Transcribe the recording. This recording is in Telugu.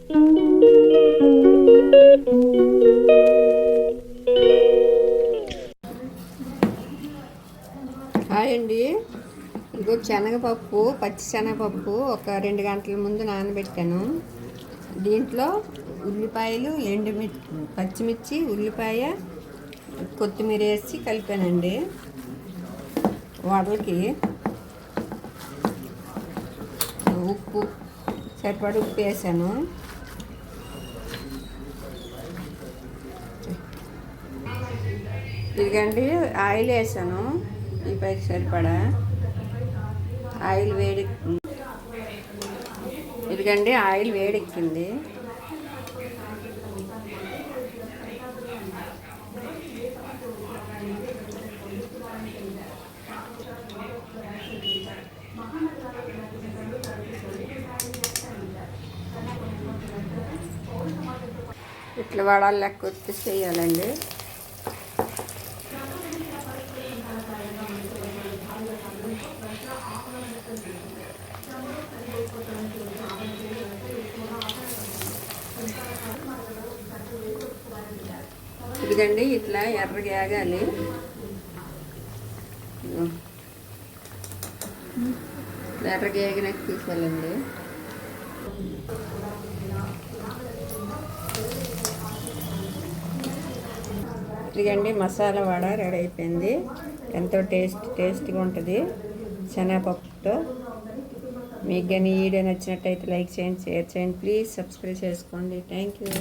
హాయ్ అండి. ఇదిగో శనగపప్పు, పచ్చి శనగపప్పు ఒక 2 గంటల ముందు నానబెట్టాను. దీంట్లో ఉల్లిపాయలు, పచ్చిమిర్చి, ఉల్లిపాయ, కొత్తిమీర వేసి కలిపానండి. వడలకి ఉప్పు సరిపడా ఉప్పు వేసాను. ఇదిగండి ఆయిల్ వేసాను. ఈ పైకి సరిపడా ఆయిల్ ఇదిగండి ఆయిల్ వేడెక్కింది. ఇట్లా వడాలు లెక్క వచ్చేసి వేయాలండి. ఇదిగండి ఇట్లా ఎర్రగా ఆగాలి. ఎర్రగా ఆగినాక తీసేయాలండి. ఇదిగండి మసాలా వడ రెడీ అయిపోయింది. ఎంతో టేస్టీగా ఉంటుంది శనగపప్పుతో. మీకు కానీ ఈ వీడియో నచ్చినట్టయితే లైక్ చేయండి, షేర్ చేయండి, ప్లీజ్ సబ్స్క్రైబ్ చేసుకోండి. Thank you.